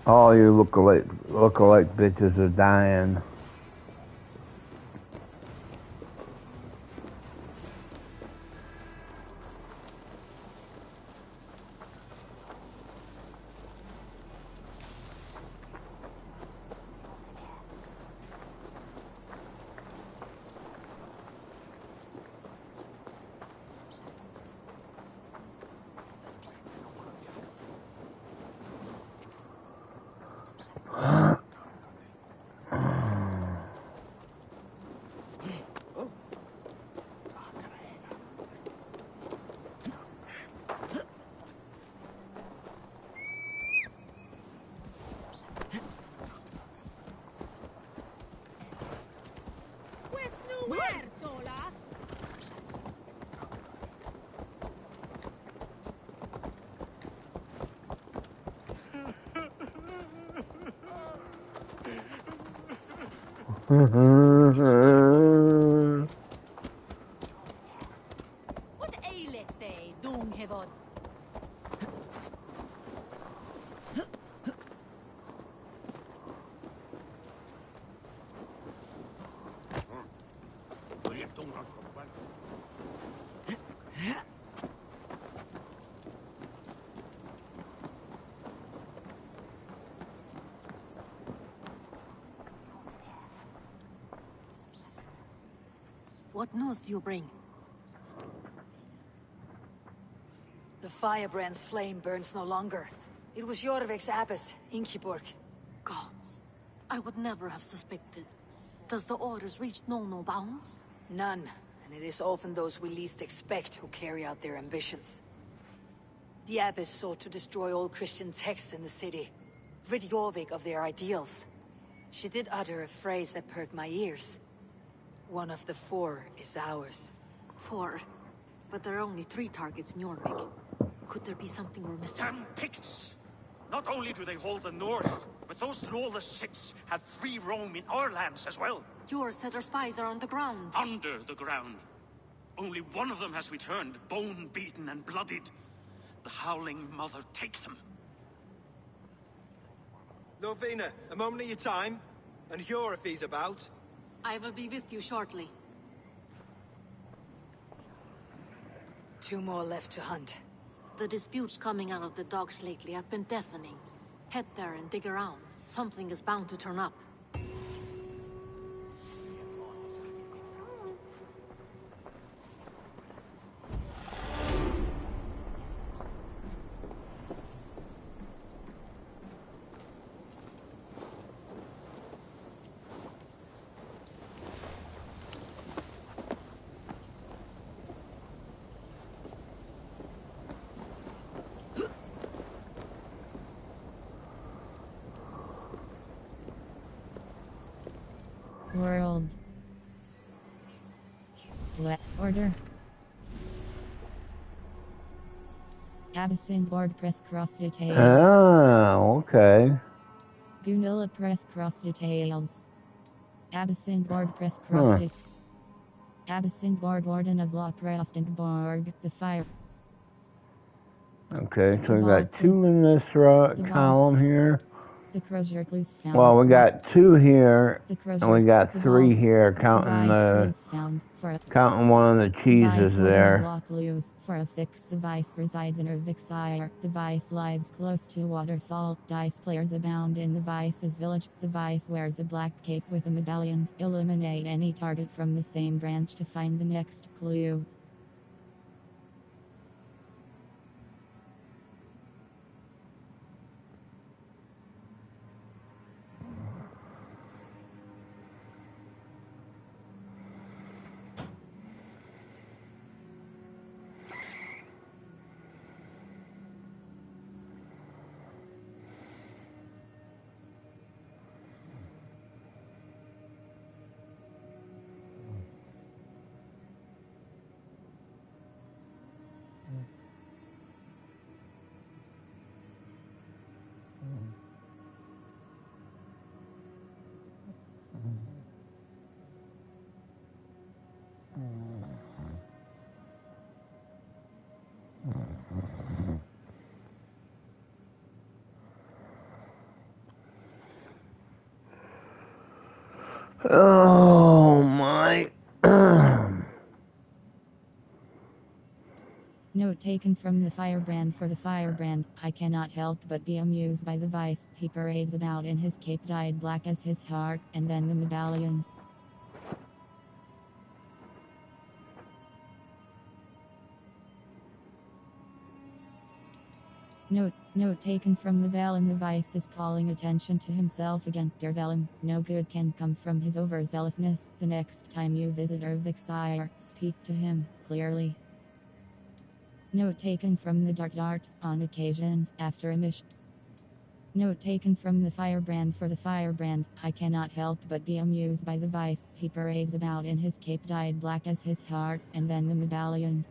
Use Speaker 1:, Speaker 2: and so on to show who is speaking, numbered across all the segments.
Speaker 1: All you look-alike bitches are dying.
Speaker 2: What aileth they, Dunghevod?
Speaker 3: What news do you bring? The firebrand's flame burns no longer. It was Jorvik's abbess, Ingeborg. Gods, I would never have suspected. Does the orders reach no bounds? None, and it is often those we least expect who carry out their ambitions. The abbess sought to destroy all Christian texts in the city, rid Jorvik of their ideals. She did utter a phrase that perked my ears. One of the 4 is ours. 4? But there are only 3 targets in Jorvik. Could there be something we're missing?
Speaker 4: Damn Picts! Not only do they hold the north, but those lawless Siths have free roam in our lands as well.
Speaker 3: Your setter spies are on the ground.
Speaker 4: Under the ground. Only one of them has returned, bone-beaten and bloodied. The Howling Mother take them.
Speaker 5: Lovina, a moment of your time. And Hjor if he's about.
Speaker 3: I will be with you shortly. 2 more left to hunt. The disputes coming out of the docks lately have been deafening. Head there and dig around. Something is bound to turn up.
Speaker 6: World. Let order. Abyssin board press cross details.
Speaker 1: Ah, okay.
Speaker 6: Gunilla press cross details. Abyssin board press cross details. Abyssin board warden of law Prostenborg, the fire.
Speaker 1: Okay, so we got 2 in this column here.
Speaker 6: The crozier clues found.
Speaker 1: Well, we got 2 here, and we got 3 here, counting one of the cheeses there.
Speaker 6: For of 6, the vice resides in Ervikshire. The vice lives close to waterfall. Dice players abound in the vice's village. The vice wears a black cape with a medallion. Eliminate any target from the same branch to find the next clue.
Speaker 1: Oh my.
Speaker 6: Note taken from the firebrand. For the firebrand, I cannot help but be amused by the vice. He parades about in his cape dyed black as his heart, and then the medallion. Note taken from the Vellum. The vice is calling attention to himself again. Dear Vellum, no good can come from his overzealousness. The next time you visit Ervixire, speak to him clearly. Note taken from the Dart. On occasion, after a mission. Note taken from the firebrand. For the firebrand, I cannot help but be amused by the vice. He parades about in his cape dyed black as his heart, and then the medallion.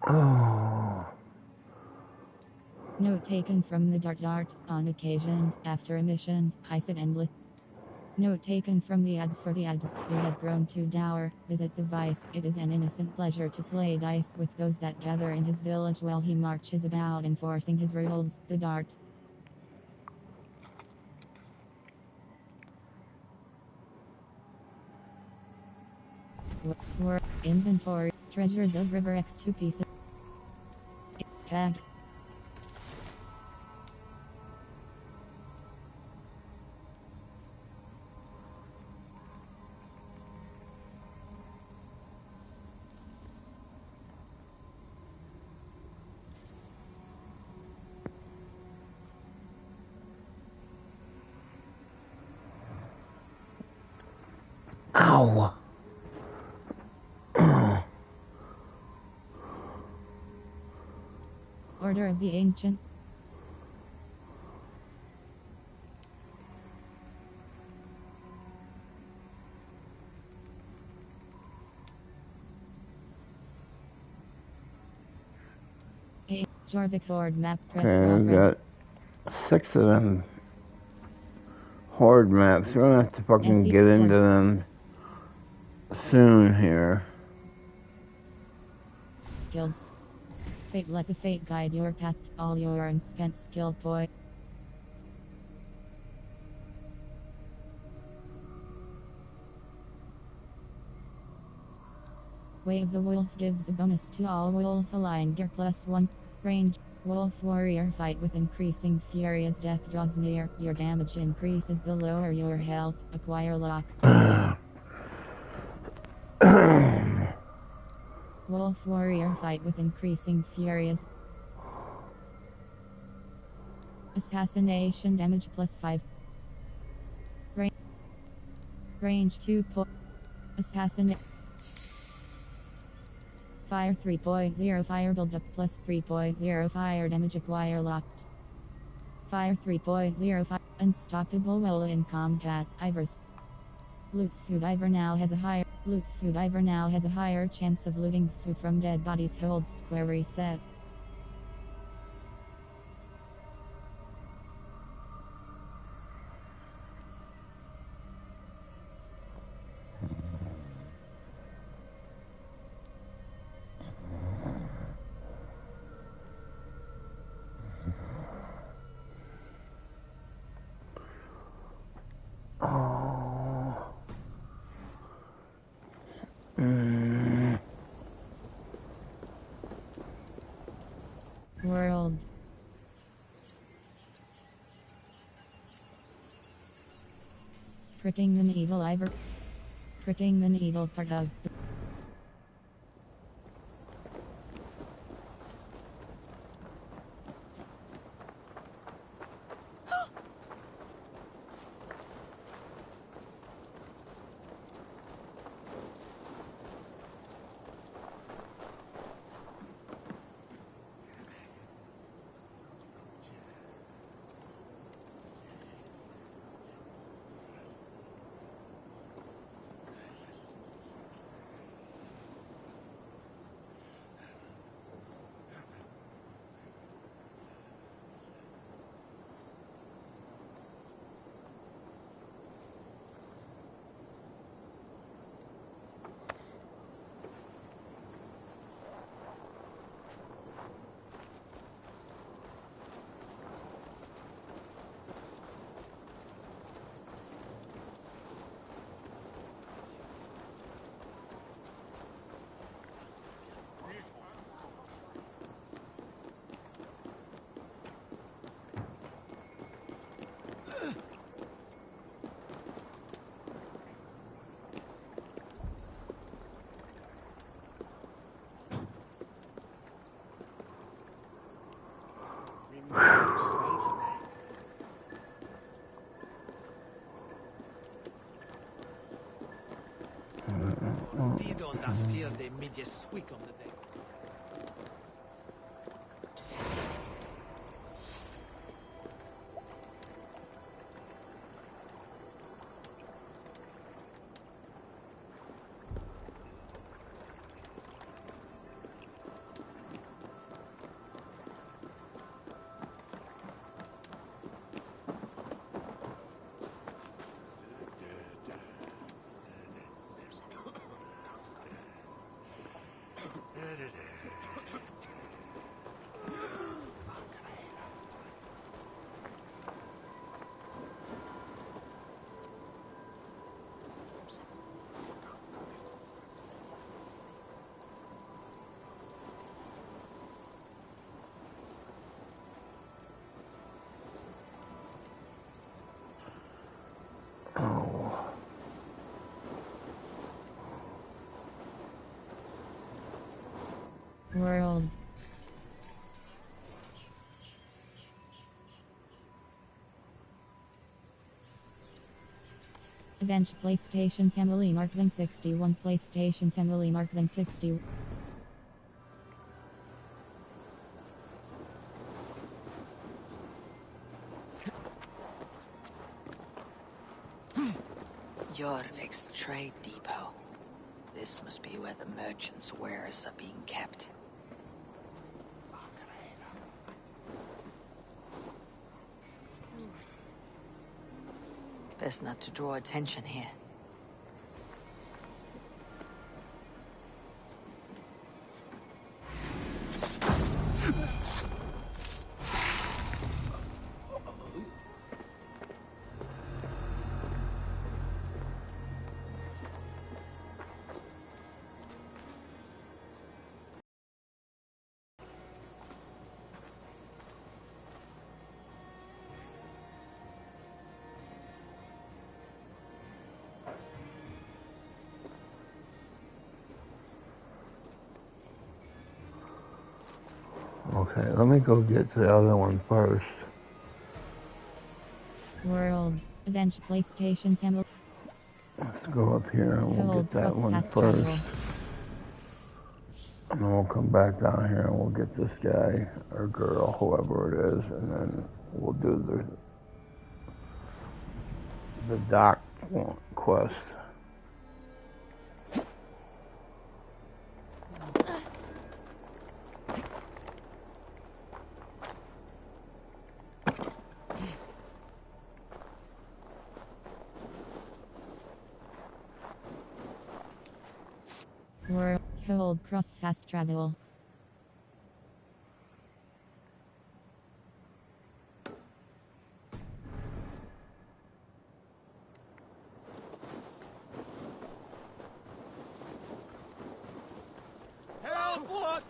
Speaker 1: Oh.
Speaker 6: Note taken from the Dart. On occasion, after a mission, I sit and listen. Note taken from the ads. For the ads, you have grown too dour. Visit the vice. It is an innocent pleasure to play dice with those that gather in his village while he marches about enforcing his rules. The Dart. Inventory. Treasures of River X 2 pieces. Tag.
Speaker 1: Ow.
Speaker 6: Order of the Ancient. A Jorvik Horde map. Press
Speaker 1: Okay,
Speaker 6: cross
Speaker 1: we've
Speaker 6: red.
Speaker 1: got 6 of them horde maps. We're gonna have to fucking
Speaker 6: SE
Speaker 1: get
Speaker 6: squad.
Speaker 1: into them soon here.
Speaker 6: Skills. Fate. Let the fate guide your path. All your unspent skill point. Way of the Wolf gives a bonus to all wolf aligned gear +1. Range. Wolf warrior fight with increasing fury as death draws near. Your damage increases the lower your health. Acquire locked. Wolf warrior fight with increasing fury as assassination damage +5. Range 2. Assassinate. Fire 3.0. Fire build up +3.0. Fire damage. Acquire locked. Fire 3.0. Unstoppable while in combat. Ivers. Loot food diver now has a higher chance of looting food from dead bodies. Hold square reset.
Speaker 1: Oh.
Speaker 6: World. Pricking the needle. Iver. Pricking the needle part of.
Speaker 5: Didon da fear de midje swick on the deck.
Speaker 6: World. Event PlayStation Family Marketing 61 PlayStation Family Marketing 60.
Speaker 3: Jorvik's trade depot. This must be where the merchants' wares are being kept. Best not to draw attention here.
Speaker 1: Okay, let me go get to the other one first.
Speaker 6: World. Event PlayStation Family.
Speaker 1: Let's go up here and we'll
Speaker 6: Hold
Speaker 1: get that
Speaker 6: cross
Speaker 1: one
Speaker 6: fast
Speaker 1: first.
Speaker 6: travel.
Speaker 1: And then we'll come back down here and we'll get this guy or girl, whoever it is, and then we'll do the dock quest.
Speaker 6: World. Hold cross fast travel.
Speaker 5: Help! What?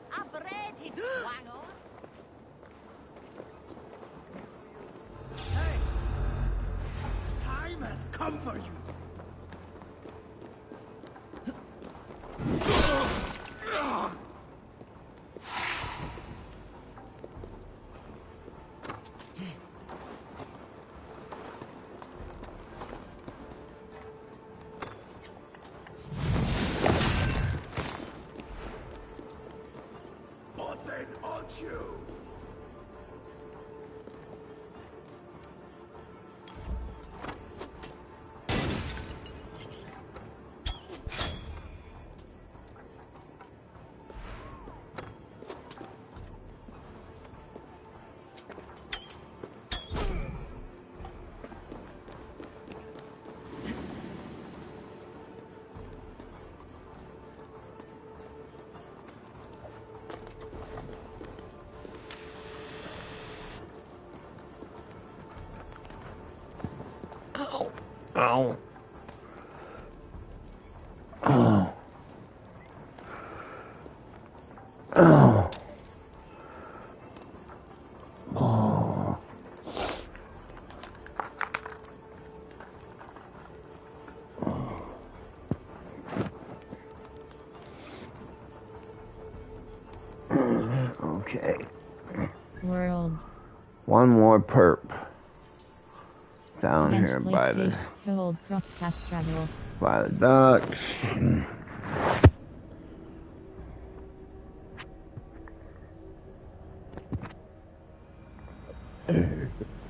Speaker 2: A bread hit swang on.
Speaker 5: Hey! Time has come for you! Nothing on you!
Speaker 1: Ow. Oh. Oh. Okay.
Speaker 6: World.
Speaker 1: One more perp. Down
Speaker 6: Bench
Speaker 1: here by the
Speaker 6: PlayStation. Hold cross fast travel.
Speaker 1: ducks.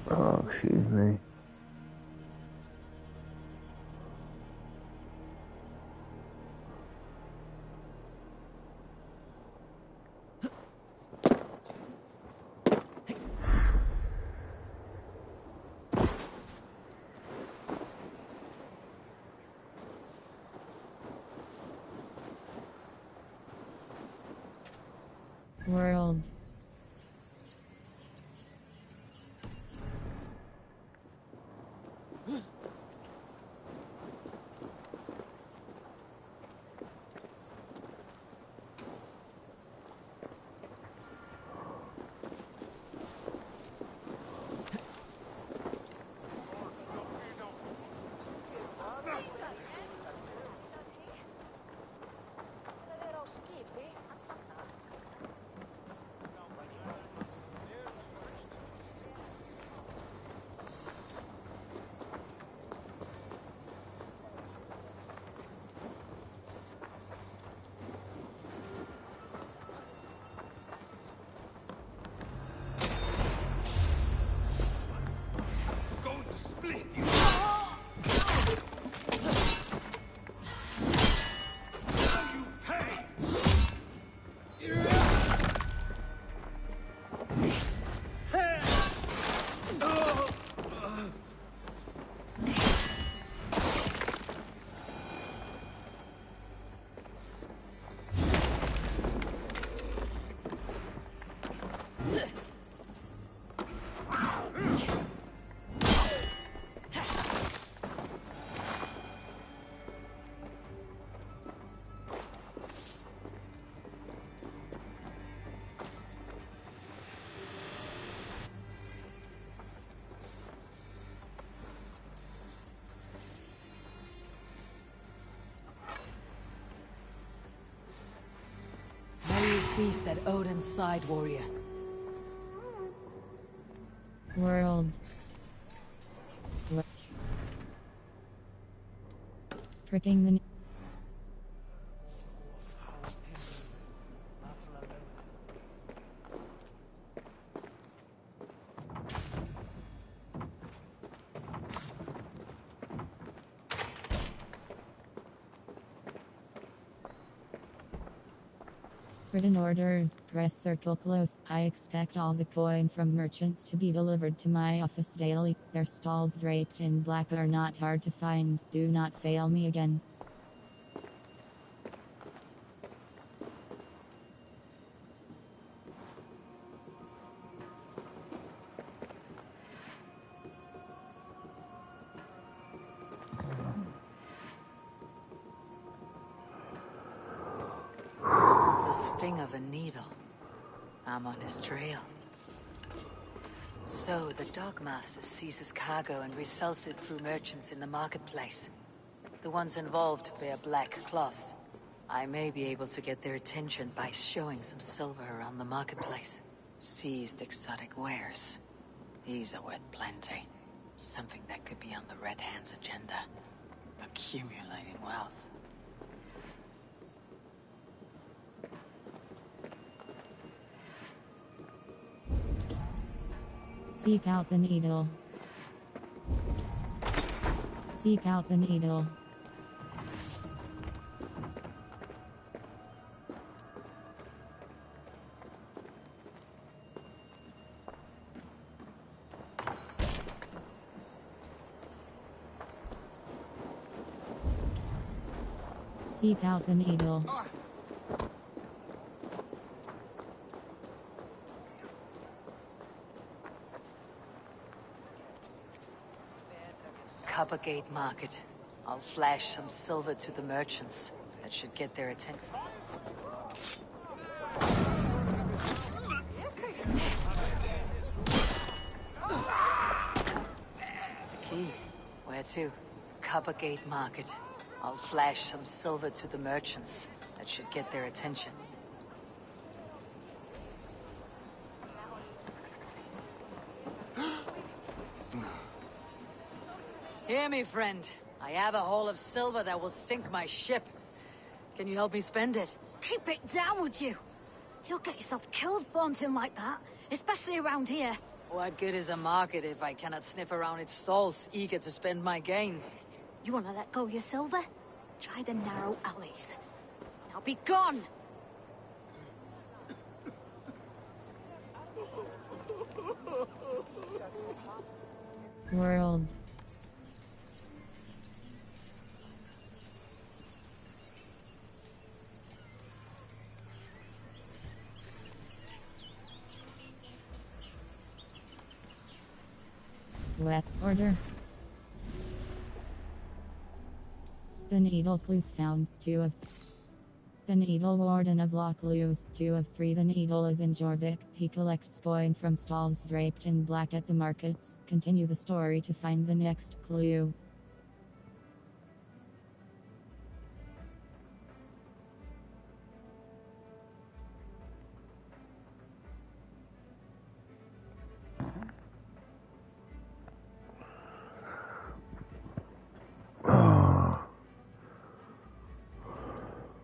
Speaker 1: Oh, excuse me.
Speaker 6: World.
Speaker 4: Going to split you. Now you pay.
Speaker 3: May you feast at Odin's side, warrior.
Speaker 6: World. Pricking the... Written orders, press circle close. I expect all the coin from merchants to be delivered to my office daily. Their stalls draped in black are not hard to find. Do not fail me again.
Speaker 3: The sting of a needle. I'm on his trail. So, the Dogmaster seizes cargo and resells it through merchants in the marketplace. The ones involved wear black cloths. I may be able to get their attention by showing some silver around the marketplace. Seized exotic wares. These are worth plenty. Something that could be on the Red Hand's agenda. Accumulating wealth.
Speaker 6: Seek out the needle. Seek out the needle. Seek out the needle.
Speaker 3: Coppergate Market. I'll flash some silver to the merchants. That should get their attention. Key. Where to? Coppergate Market. I'll flash some silver to the merchants. That should get their attention. Hear me, friend. I have a haul of silver that will sink my ship. Can you help me spend it?
Speaker 2: Keep it down, would you? You'll get yourself killed flaunting like that, especially around here.
Speaker 3: What good is a market if I cannot sniff around its stalls, eager to spend my gains?
Speaker 2: You want to let go of your silver? Try the narrow alleys. Now be gone!
Speaker 6: World. Wet order. The needle clues found, 2 of the needle warden of Loch Lewis, 2 of 3. The needle is in Jorvik. He collects coin from stalls draped in black at the markets. Continue the story to find the next clue.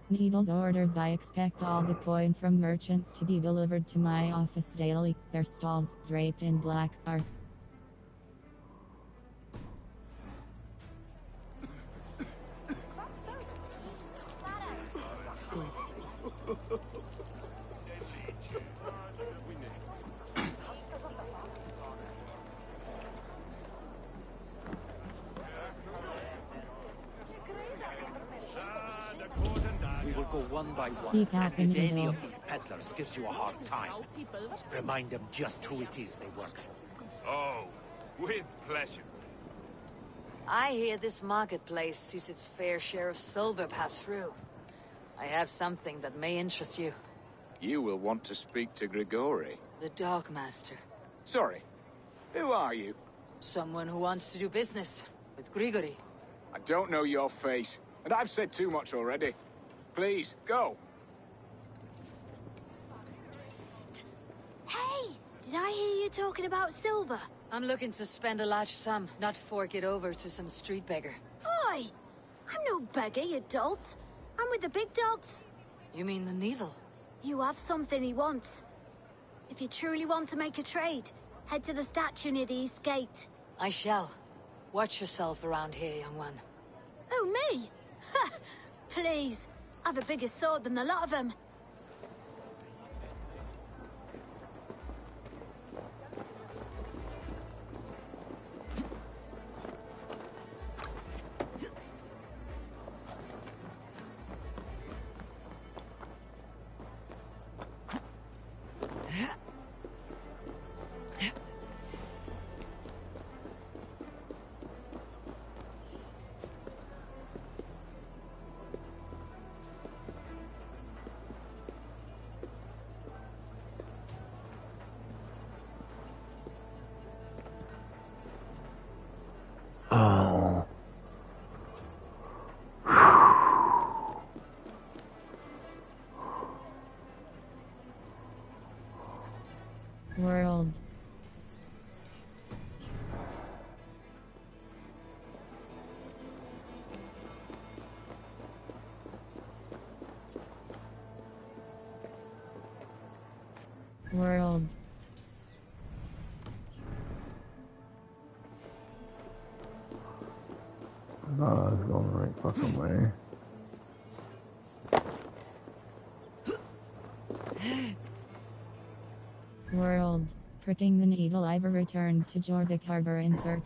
Speaker 6: Needle's orders. I expect all the coin from merchants to be delivered to my office daily. Their stalls, draped in black, are
Speaker 7: Go one by one.
Speaker 6: Seek out the
Speaker 7: If any
Speaker 6: needle.
Speaker 7: of these peddlers gives you a hard time, remind them just who it is they work for.
Speaker 8: Oh, with pleasure.
Speaker 3: I hear this marketplace sees its fair share of silver pass through. I have something that may interest you.
Speaker 8: You will want to speak to Grigori.
Speaker 3: The Dogmaster.
Speaker 8: Sorry, who are you?
Speaker 3: Someone who wants to do business with Grigori.
Speaker 8: I don't know your face, and I've said too much already. Please, go.
Speaker 2: Hey! Did I hear you talking about silver?
Speaker 3: I'm looking to spend a large sum, not fork it over to some street beggar.
Speaker 2: Oi! I'm no beggar, you dolt. I'm with the big dogs.
Speaker 3: You mean the needle?
Speaker 2: You have something he wants. If you truly want to make a trade, head to the statue near the East Gate.
Speaker 3: I shall. Watch yourself around here, young one.
Speaker 2: Oh, me? Ha! Please. I've a bigger sword than the lot of them.
Speaker 1: Oh.
Speaker 6: World. World.
Speaker 1: I thought I was going the right fucking way.
Speaker 6: World. Pricking the needle. Ivor returns to Jorvik Harbor. Insert.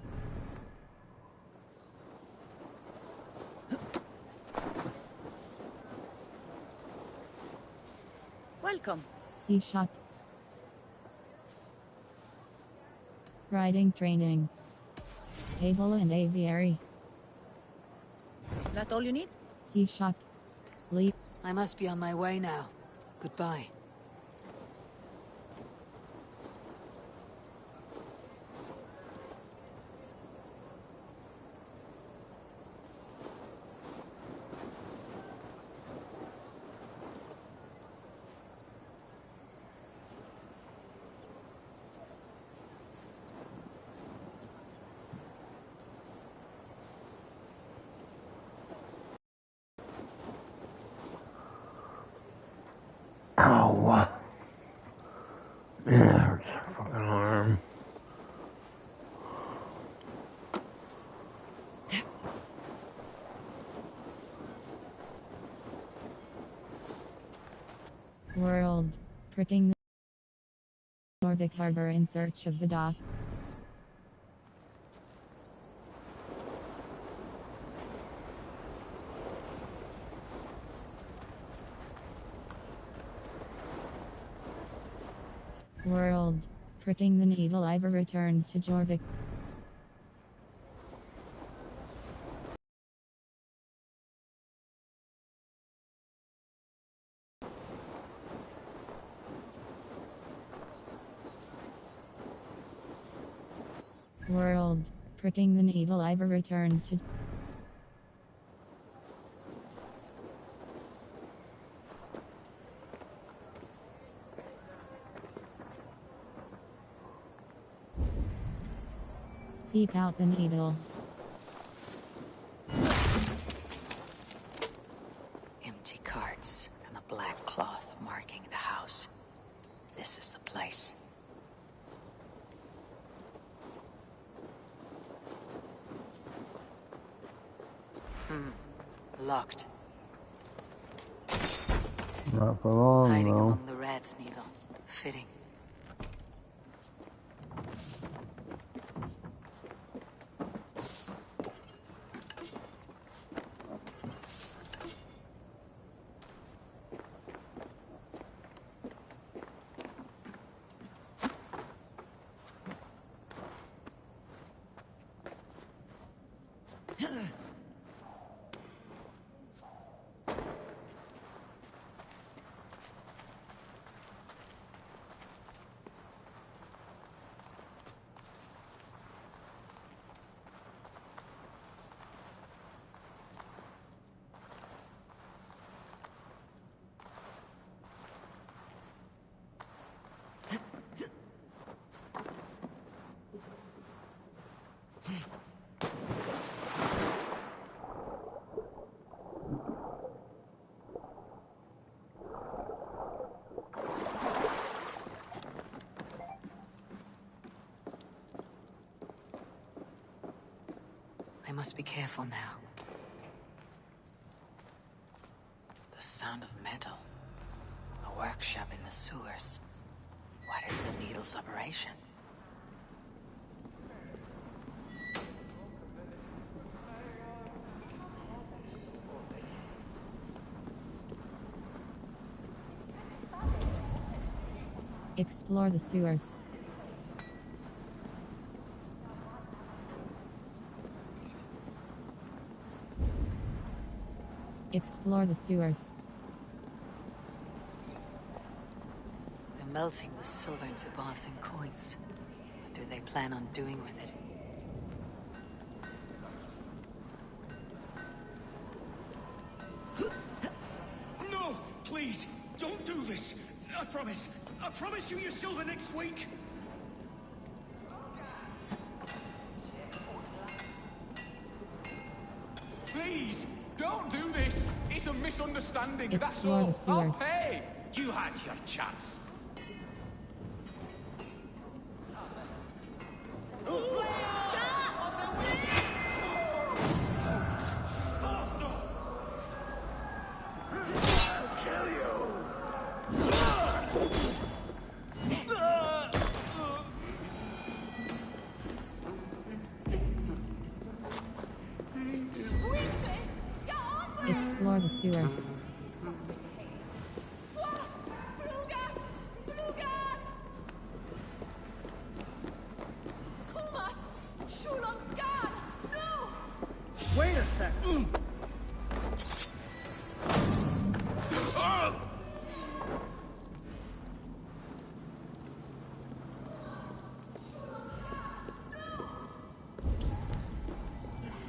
Speaker 3: Welcome.
Speaker 6: Sea shop. Riding training. Stable and aviary.
Speaker 3: That all you need?
Speaker 6: Sea shop. Leap.
Speaker 3: I must be on my way now. Goodbye.
Speaker 1: Ow. Yeah, hurts my fucking arm.
Speaker 6: World. Pricking the Norvik Harbor in search of the dock. World. Pricking the needle. Ivor returns to Jorvik. World. Pricking the needle. Ivor returns to seek out the needle.
Speaker 3: Empty carts and a black cloth marking the house. This is the place. Locked.
Speaker 1: Not for long,
Speaker 3: Hiding
Speaker 1: though.
Speaker 3: among the rat's needle. Fitting. I must be careful now. The sound of metal. A workshop in the sewers. What is the needle's operation?
Speaker 6: Explore the sewers. Explore the sewers.
Speaker 3: They're melting the silver into bars and coins. What do they plan on doing with it?
Speaker 4: No! Please! Don't do this! I promise! I promise you your silver next week!
Speaker 8: Please, don't do this. It's a misunderstanding, that's
Speaker 6: Explore
Speaker 8: all.
Speaker 6: the sewers.
Speaker 8: I'll pay.
Speaker 4: You had your chance.
Speaker 6: Explore the sewers.
Speaker 5: Wait a sec.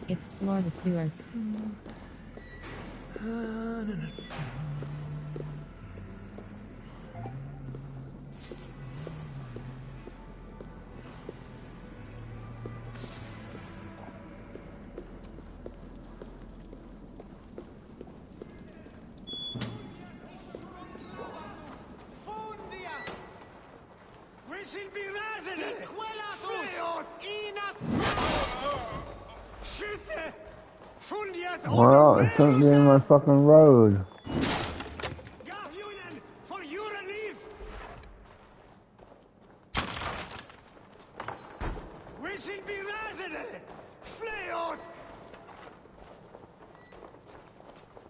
Speaker 6: Explore the sewers.
Speaker 1: Well, it shouldn't be in my fucking road.
Speaker 5: For your relief. We should be razene. Fleot.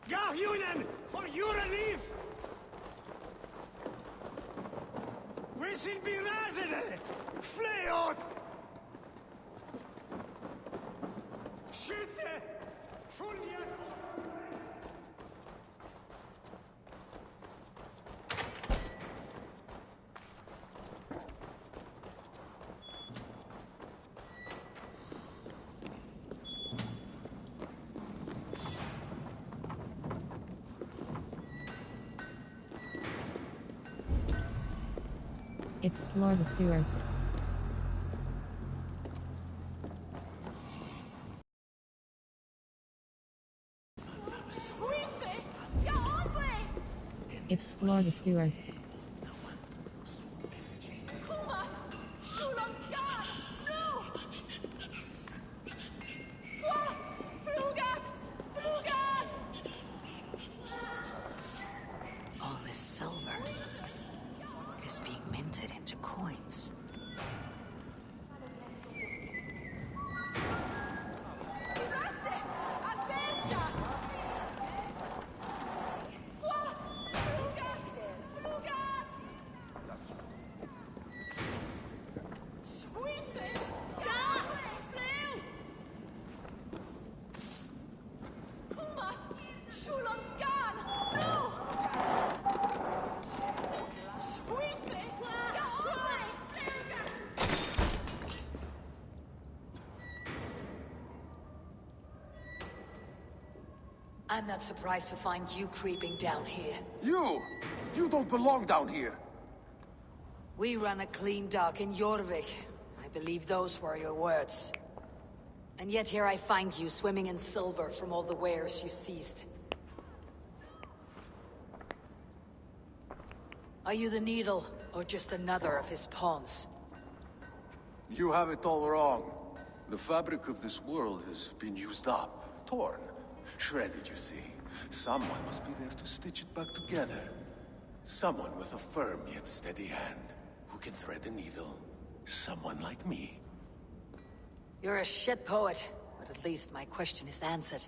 Speaker 5: Gahjunen for your relief. We should be razene. Fleot. Skytte. Fullja.
Speaker 6: Explore the sewers. Explore the sewers.
Speaker 3: All this silver. It is being minted into coins. I'm not surprised to find you creeping down here.
Speaker 9: You! You don't belong down here!
Speaker 3: We run a clean dock in Jorvik. I believe those were your words. And yet here I find you swimming in silver from all the wares you seized. Are you the Needle, or just another of his pawns?
Speaker 9: You have it all wrong. The fabric of this world has been used up, torn, shredded, you see. Someone must be there to stitch it back together. Someone with a firm yet steady hand, who can thread the needle. Someone like me.
Speaker 3: You're a shit poet, but at least my question is answered.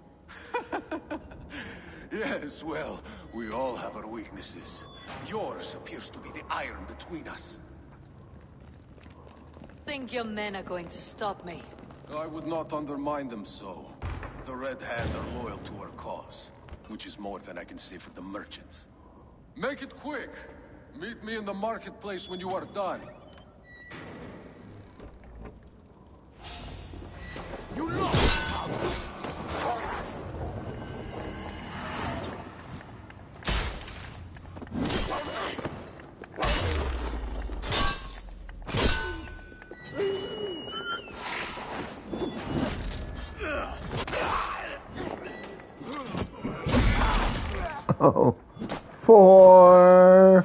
Speaker 9: Yes, well, we all have our weaknesses. Yours appears to be the iron between us.
Speaker 3: Think your men are going to stop me?
Speaker 9: I would not undermine them so. The Red Hand are loyal to our cause, which is more than I can say for the merchants. Make it quick! Meet me in the marketplace when you are done. You lost!
Speaker 1: Oh, 4.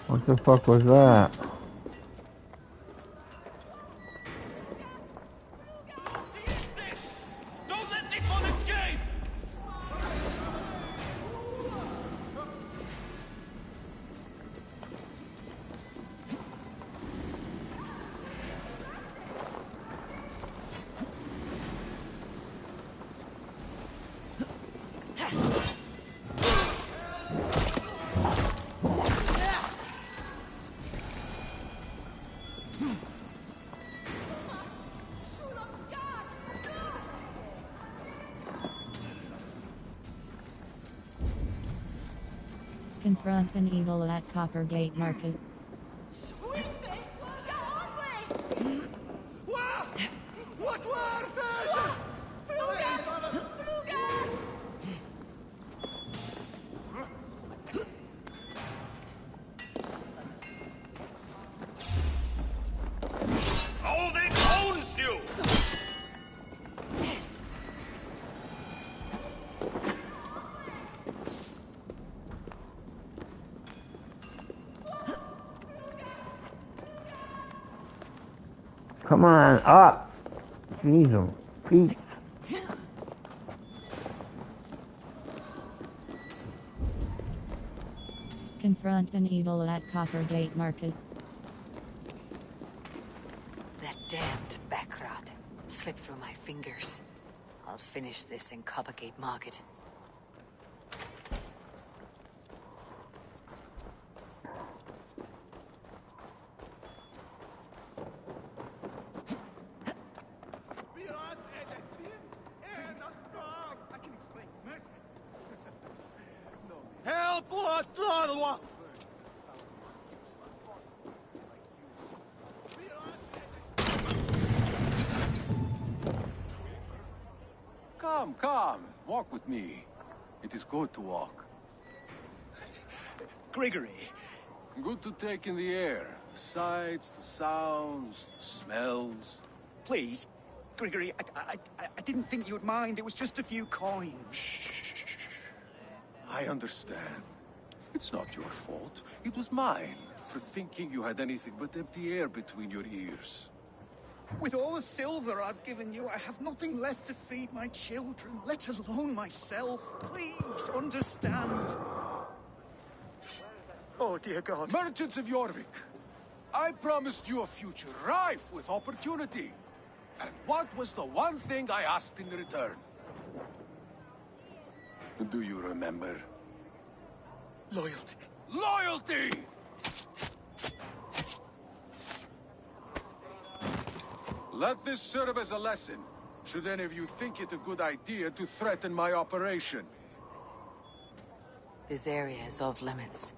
Speaker 1: What the fuck was that?
Speaker 4: Don't let Nippon escape!
Speaker 6: Confront an eagle at Coppergate Market.
Speaker 5: What were
Speaker 4: Odin owns you!
Speaker 1: Come on, up! Jesus, Pete.
Speaker 6: Confront the needle at Coppergate Market.
Speaker 3: That damned backrat slipped through my fingers. I'll finish this in Coppergate Market.
Speaker 5: Help! What?
Speaker 9: Come. Walk with me. It is good to walk.
Speaker 5: Gregory.
Speaker 9: Good to take in the air. The sights, the sounds, the smells.
Speaker 5: Please. Gregory, I didn't think you'd mind. It was just a few coins.
Speaker 9: Shh. I understand. It's not your fault. It was mine for thinking you had anything but empty air between your ears.
Speaker 5: With all the silver I've given you, I have nothing left to feed my children, let alone myself. Please, understand. Oh, dear God.
Speaker 9: Merchants of Jorvik, I promised you a future rife with opportunity. And what was the one thing I asked in return? Do you remember?
Speaker 5: Loyalty.
Speaker 9: Loyalty! Let this serve as a lesson, should any of you think it a good idea to threaten my operation.
Speaker 3: This area is off limits.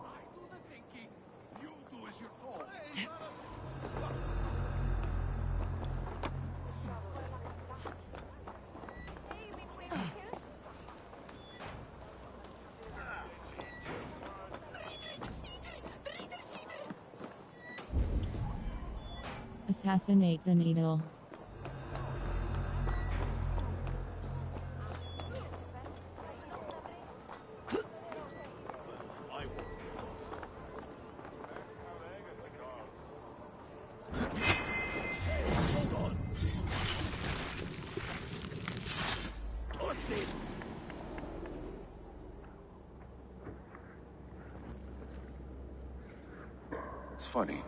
Speaker 9: I do the thinking, you do as you're told.
Speaker 6: Assassinate the needle.
Speaker 9: It's funny.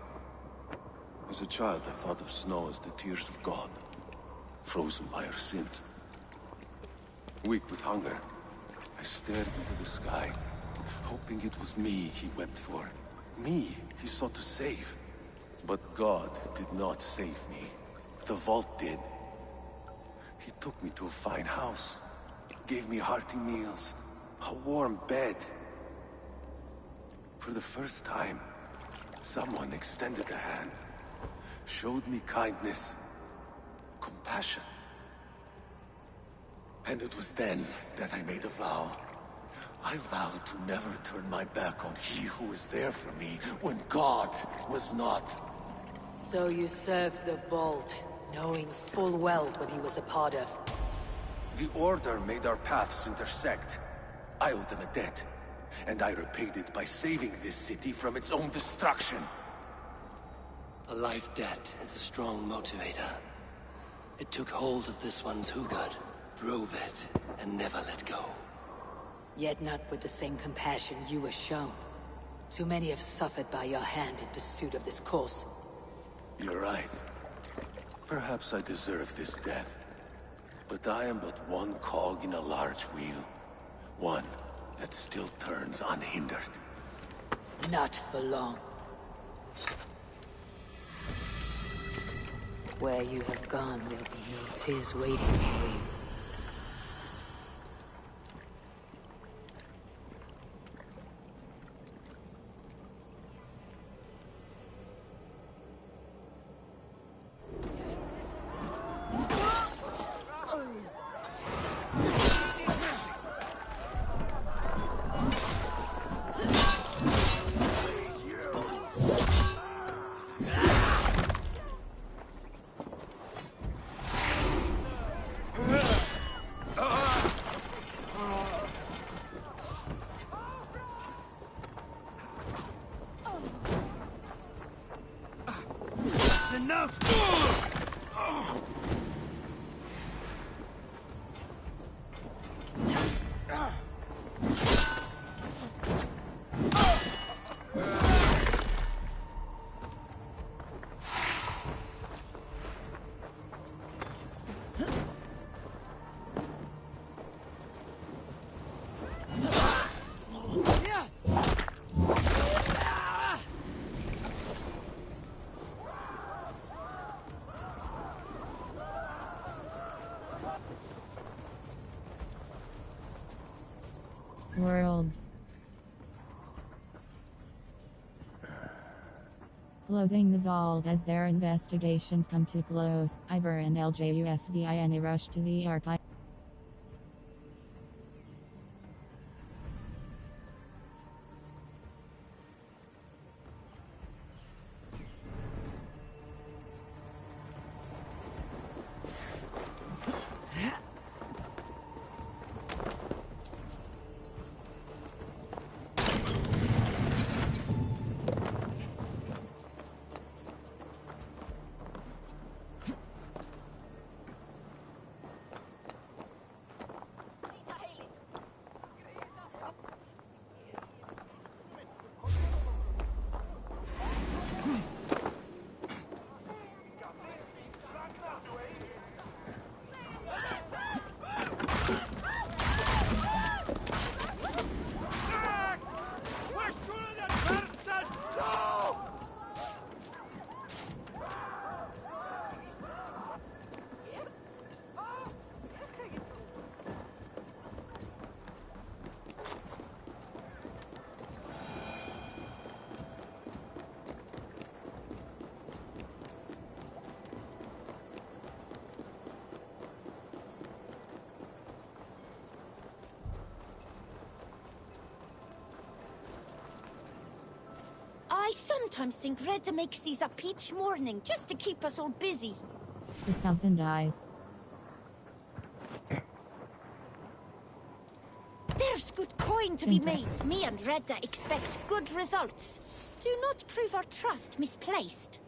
Speaker 9: As a child, I thought of snow as the tears of God, frozen by our sins. Weak with hunger, I stared into the sky, hoping it was me he wept for. Me he sought to save. But God did not save me. The vault did. He took me to a fine house, gave me hearty meals, a warm bed. For the first time, someone extended a hand. Showed me kindness, compassion. And it was then that I made a vow. I vowed to never turn my back on he who was there for me when God was not.
Speaker 3: So you served the Vault, knowing full well what he was a part of.
Speaker 9: The Order made our paths intersect. I owed them a debt, and I repaid it by saving this city from its own destruction.
Speaker 10: A life debt is a strong motivator. It took hold of this one's Hugad, drove it, and never let go.
Speaker 3: Yet not with the same compassion you were shown. Too many have suffered by your hand in pursuit of this cause.
Speaker 9: You're right. Perhaps I deserve this death. But I am but one cog in a large wheel. One that still turns unhindered.
Speaker 3: Not for long. Where you have gone, there'll be no tears waiting for you.
Speaker 5: Enough!
Speaker 6: Closing the vault as their investigations come to close. Ivor and LJUFVIN rush to the archive.
Speaker 2: I sometimes think Redda makes these up each morning just to keep us all busy.
Speaker 6: 1,000 eyes.
Speaker 2: There's good coin to be made. Me and Redda expect good results. Do not prove our trust misplaced.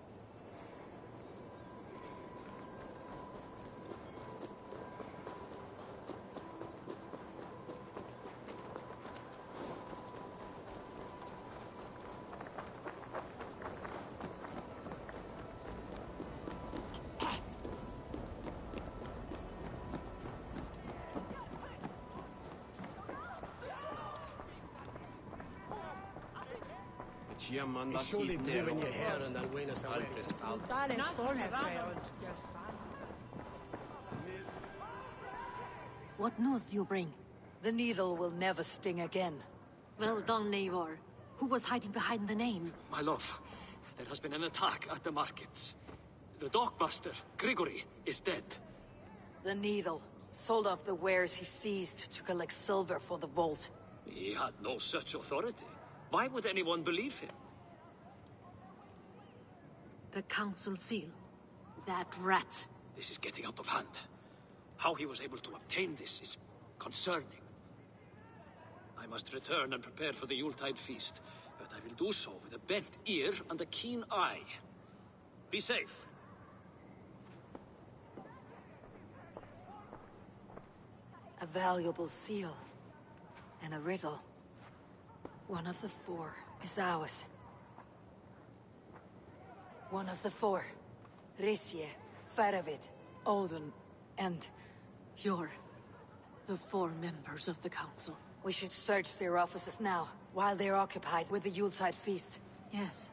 Speaker 3: What news do you bring? The needle will never sting again. Well done, Eivor. Who was hiding behind the name?
Speaker 4: My love, there has been an attack at the markets. The dockmaster, Grigory, is dead.
Speaker 3: The needle sold off the wares he seized to collect silver for the vault.
Speaker 4: He had no such authority. Why would anyone believe him?
Speaker 3: The council seal. That rat.
Speaker 4: This is getting out of hand. How he was able to obtain this is concerning. I must return and prepare for the Yuletide feast, but I will do so with a bent ear and a keen eye. Be safe.
Speaker 3: A valuable seal. And a riddle. One of the four is ours. One of the four. Risje, Faravid, Odin, and you're the four members of the council. We should search their offices now, while they're occupied with the Yuletide feast. Yes.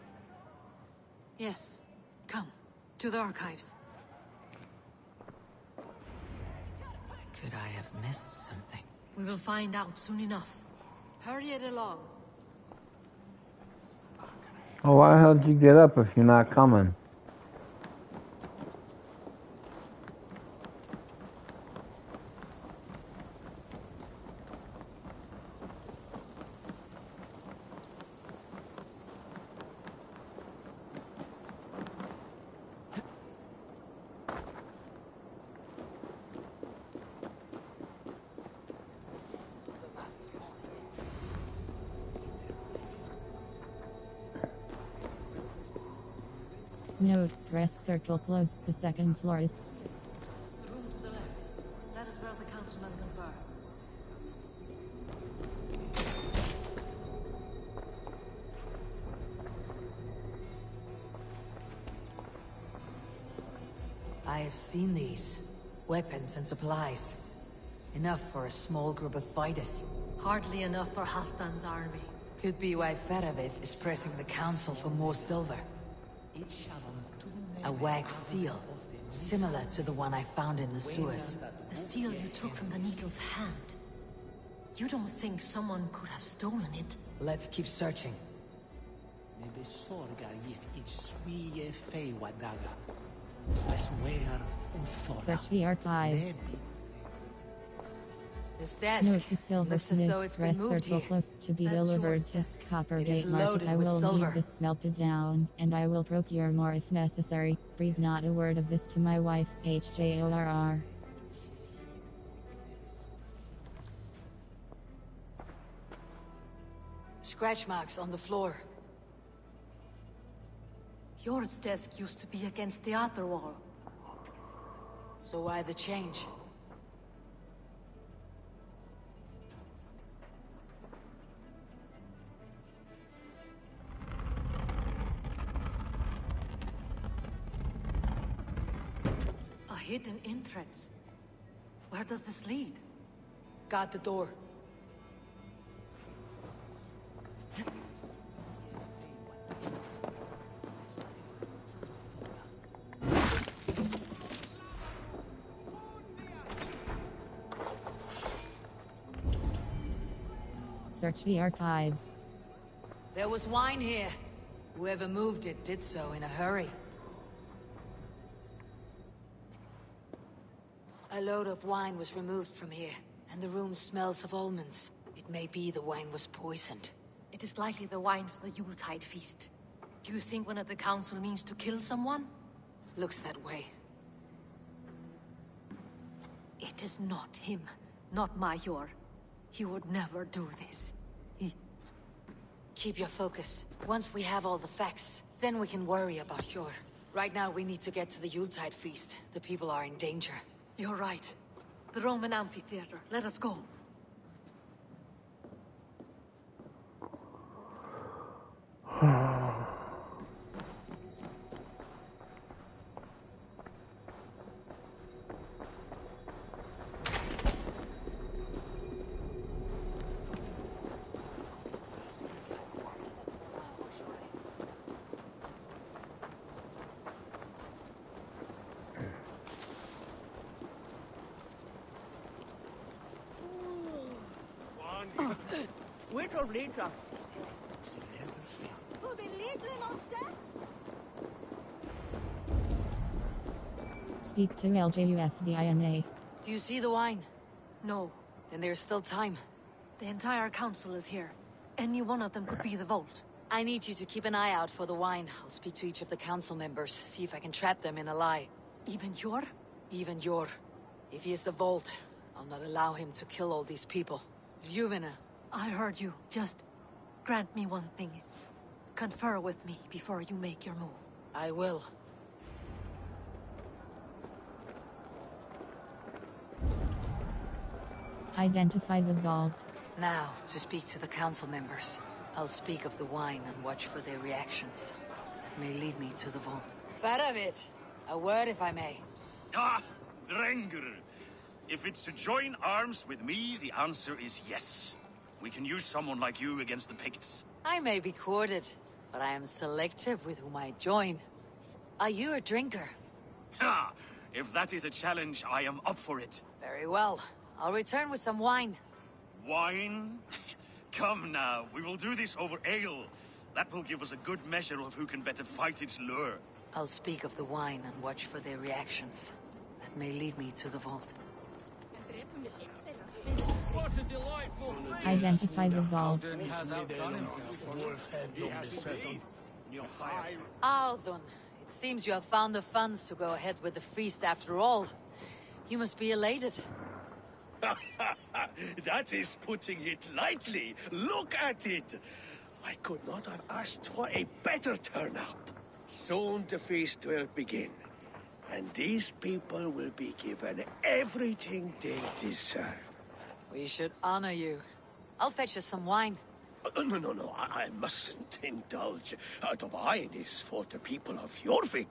Speaker 3: Yes. Come, to the archives. Could I have missed something? We will find out soon enough. Hurry it along.
Speaker 1: Oh, why the hell did you get up if you're not coming?
Speaker 6: Note, dress circle closed. The second floor is...
Speaker 3: The room to the left. That is where the councilmen confer. I have seen these. Weapons and supplies. Enough for a small group of fighters. Hardly enough for Halfdan's army. Could be why Faravid is pressing the council for more silver. A wax seal, similar to the one I found in the sewers. The seal you took from the needle's hand. You don't think someone could have stolen it? Let's keep searching.
Speaker 6: Search the archives.
Speaker 3: This desk
Speaker 6: Note to
Speaker 3: looks as though
Speaker 6: silversmith.
Speaker 3: it's been
Speaker 6: Press
Speaker 3: moved
Speaker 6: circle
Speaker 3: here.
Speaker 6: close to be
Speaker 3: That's
Speaker 6: delivered
Speaker 3: yours,
Speaker 6: to
Speaker 3: desk.
Speaker 6: Coppergate
Speaker 3: It is
Speaker 6: Market.
Speaker 3: loaded
Speaker 6: I
Speaker 3: with
Speaker 6: will
Speaker 3: silver.
Speaker 6: need this melted down, and I will procure more if necessary. Breathe not a word of this to my wife, HJORR.
Speaker 3: Scratch marks on the floor.
Speaker 11: Yours desk used to be against the other wall.
Speaker 3: So why the change?
Speaker 11: A hidden entrance. Where does this lead?
Speaker 3: Got the door.
Speaker 6: Search the archives.
Speaker 3: There was wine here. Whoever moved it did so in a hurry. A load of wine was removed from here, and the room smells of almonds. It may be the wine was poisoned.
Speaker 11: It is likely the wine for the Yuletide feast. Do you think one of the council means to kill someone?
Speaker 3: Looks that way.
Speaker 11: It is not him, not Major. He would never do this.
Speaker 3: Keep your focus. Once we have all the facts, then we can worry about Hjor. Right now we need to get to the Yuletide feast. The people are in danger.
Speaker 11: You're right. The Roman amphitheater. Let us go.
Speaker 6: Speak to LJUFDINA.
Speaker 3: Do you see the wine?
Speaker 11: No.
Speaker 3: Then there's still time.
Speaker 11: The entire council is here. Any one of them could be the vault.
Speaker 3: I need you to keep an eye out for the wine. I'll speak to each of the council members, see if I can trap them in a lie.
Speaker 11: Even Hjor?
Speaker 3: Even Hjor. If he is the vault, I'll not allow him to kill all these people. Ljuvena.
Speaker 11: I heard you. Just grant me one thing. Confer with me before you make your move.
Speaker 3: I will.
Speaker 6: Identify the vault.
Speaker 3: Now, to speak to the council members. I'll speak of the wine and watch for their reactions. That may lead me to the vault. Faravit! A word, if I may.
Speaker 12: Ah, Drengr! If it's to join arms with me, the answer is yes. We can use someone like you against the Picts.
Speaker 3: I may be courted, but I am selective with whom I join. Are you a drinker?
Speaker 12: Ha! If that is a challenge, I am up for it.
Speaker 3: Very well. I'll return with some wine.
Speaker 12: Wine? Come now, we will do this over ale. That will give us a good measure of who can better fight its lure.
Speaker 3: I'll speak of the wine and watch for their reactions. That may lead me to the vault.
Speaker 4: What a delightful feast!
Speaker 6: Identify the vault.
Speaker 4: Has outdone himself.
Speaker 3: Ardun, it seems you have found the funds to go ahead with the feast after all. You must be elated.
Speaker 7: That is putting it lightly. Look at it. I could not have asked for a better turnout. Soon the feast will begin. And these people will be given everything they deserve.
Speaker 3: We should honor you. I'll fetch us some wine.
Speaker 7: No, I mustn't indulge. The wine is for the people of Jorvik.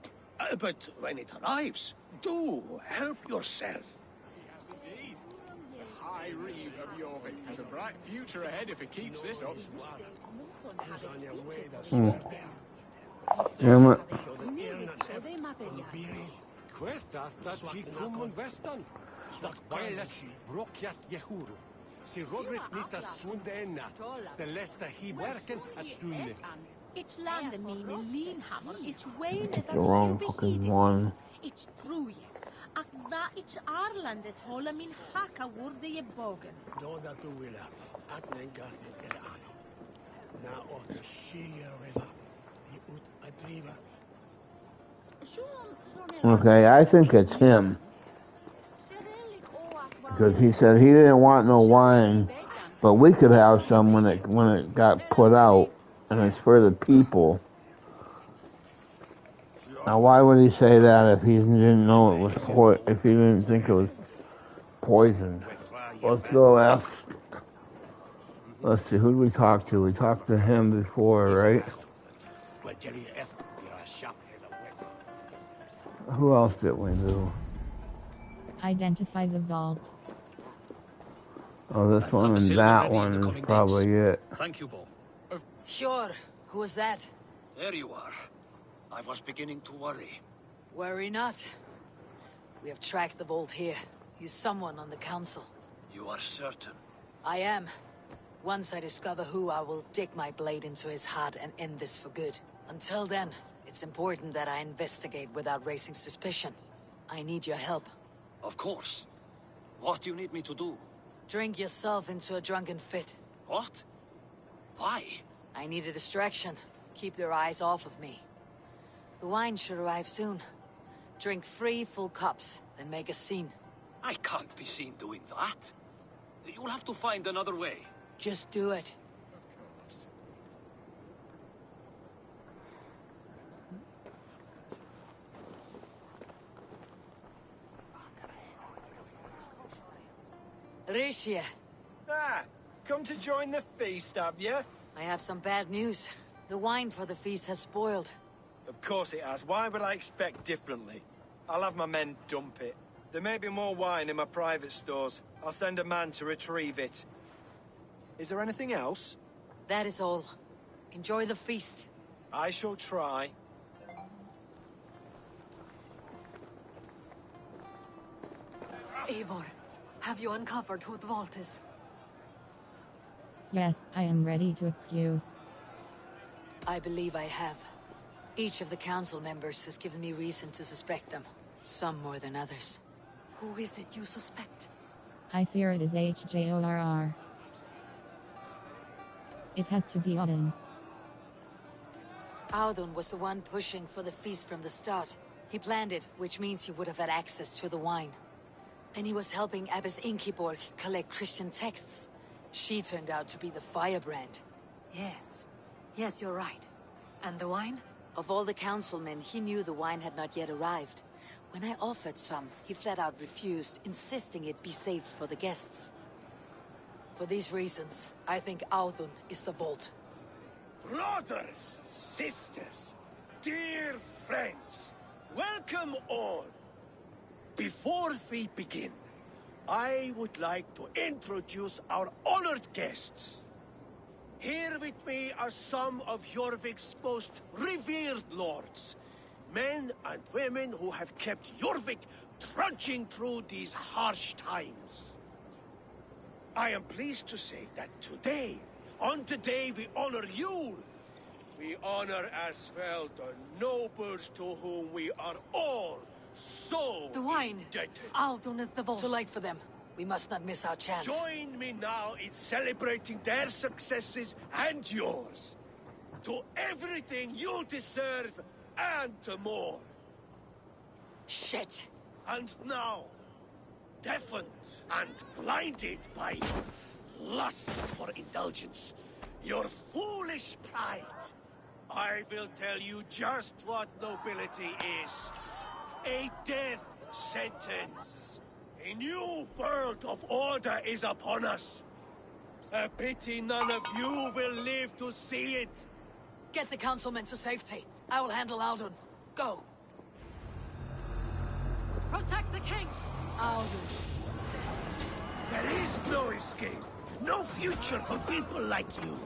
Speaker 7: But when it arrives, do help yourself.
Speaker 8: Yes, indeed. The High Reeve of Jorvik has a bright future ahead if it keeps this up.
Speaker 1: Damn it.
Speaker 13: It's landen min I Linhammer, it's way
Speaker 1: It's the wrong fucking one.
Speaker 13: It's true, Ak da it's Arlandet håller min haka wurde I bogen.
Speaker 7: Då that du vill Aknen gathit ano. Na åt the Shia River. The ut adriva.
Speaker 1: Okay, I think it's him. Because he said he didn't want no wine, but we could have some when it got put out, and it's for the people. Now, why would he say that if he didn't know it was if he didn't think it was poisoned? Let's go ask. Let's see, who did we talk to? We talked to him before, right? Who else did we do?
Speaker 6: Identify the vault.
Speaker 1: Oh, this one and that one is probably it.
Speaker 4: Thank you, Bo.
Speaker 3: Sure. Who was that?
Speaker 4: There you are. I was beginning to worry.
Speaker 3: Worry not. We have tracked the vault here. He's someone on the council.
Speaker 4: You are certain?
Speaker 3: I am. Once I discover who, I will dig my blade into his heart and end this for good. Until then, it's important that I investigate without raising suspicion. I need your help.
Speaker 4: Of course. What do you need me to do?
Speaker 3: Drink yourself into a drunken fit.
Speaker 4: What? Why?
Speaker 3: I need a distraction. Keep their eyes off of me. The wine should arrive soon. Drink 3 full cups, then make a scene.
Speaker 4: I can't be seen doing that. You'll have to find another way.
Speaker 3: Just do it. Rishia.
Speaker 14: Ah, come to join the feast, have you?
Speaker 3: I have some bad news. The wine for the feast has spoiled.
Speaker 14: Of course it has. Why would I expect differently? I'll have my men dump it. There may be more wine in my private stores. I'll send a man to retrieve it. Is there anything else?
Speaker 3: That is all. Enjoy the feast.
Speaker 14: I shall try.
Speaker 11: Eivor, have you uncovered who the vault is?
Speaker 6: Yes, I am ready to accuse.
Speaker 3: I believe I have. Each of the council members has given me reason to suspect them. Some more than others.
Speaker 11: Who is it you suspect?
Speaker 6: I fear it is HJORR. It has to be Odin.
Speaker 3: Audun was the one pushing for the feast from the start. He planned it, which means he would have had access to the wine. And he was helping Abbess Inkiborg collect Christian texts. She turned out to be the firebrand.
Speaker 11: Yes. Yes, you're right. And the wine?
Speaker 3: Of all the councilmen, he knew the wine had not yet arrived. When I offered some, he flat out refused, insisting it be saved for the guests. For these reasons, I think Audun is the vault.
Speaker 7: Brothers, sisters, dear friends, welcome all. Before we begin, I would like to introduce our honored guests. Here with me are some of Jorvik's most revered lords. Men and women who have kept Jorvik trudging through these harsh times. I am pleased to say that today, on today we honor you. We honor as well the nobles to whom we are all so
Speaker 11: the wine.
Speaker 7: indebted.
Speaker 11: Audun is the vault.
Speaker 3: Too late for them. We must not miss our chance.
Speaker 7: Join me now in celebrating their successes and yours. To everything you deserve and to more.
Speaker 3: Shit.
Speaker 7: And now, deafened and blinded by lust for indulgence, your foolish pride, I will tell you just what nobility is. A death sentence. A new world of order is upon us. A pity none of you will live to see it.
Speaker 3: Get the councilmen to safety. I will handle Audun. Go.
Speaker 11: Protect the king!
Speaker 3: Audun.
Speaker 7: There is no escape. No future for people like you.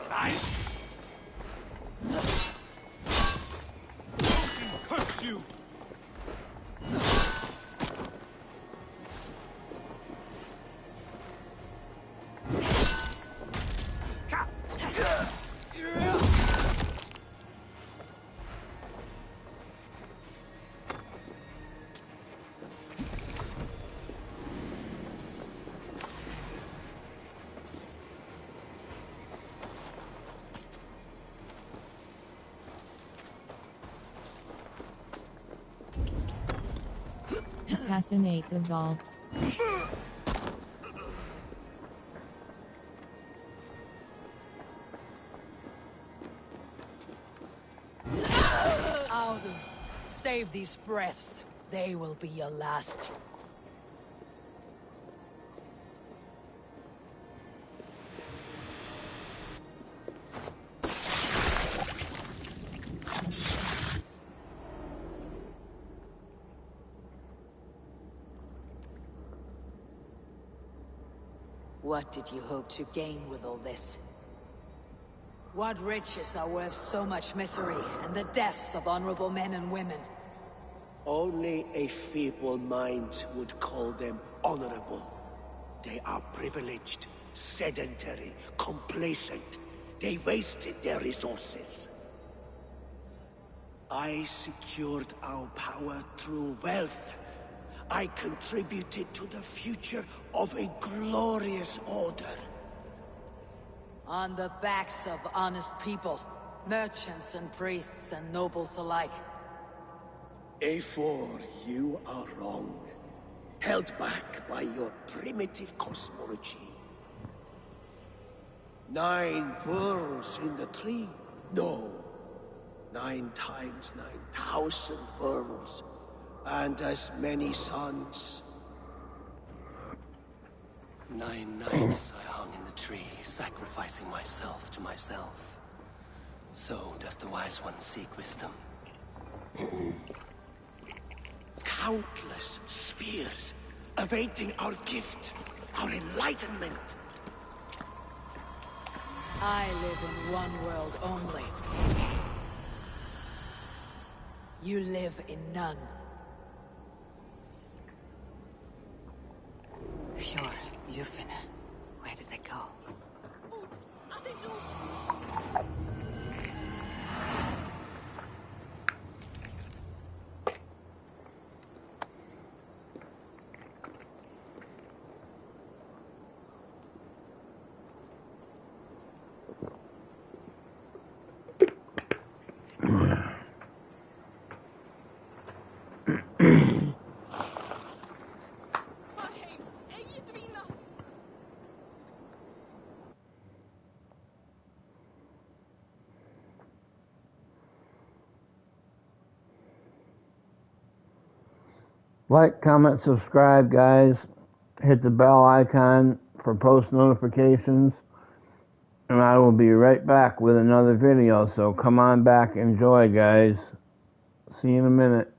Speaker 12: alive! Fucking curse you!
Speaker 6: Assassinate the vault.
Speaker 3: Audu, save these breaths. They will be your last. What did you hope to gain with all this? What riches are worth so much misery and the deaths of honorable men and women?
Speaker 7: Only a feeble mind would call them honorable. They are privileged, sedentary, complacent. They wasted their resources. I secured our power through wealth. I contributed to the future of a glorious order.
Speaker 3: On the backs of honest people, merchants and priests and nobles alike.
Speaker 7: A4, you are wrong. Held back by your primitive cosmology. 9 worlds in the tree? No. 9 times 9,000 worlds. And as many suns.
Speaker 10: 9 nights I hung in the tree, sacrificing myself to myself. So does the wise one seek wisdom.
Speaker 7: Countless spheres, awaiting our gift, our enlightenment.
Speaker 3: I live in one world only. You live in none.
Speaker 11: Pure, Yufin. Where did they go?
Speaker 1: Like, comment, subscribe, guys. Hit the bell icon for post notifications. And I will be right back with another video. So come on back. Enjoy, guys. See you in a minute.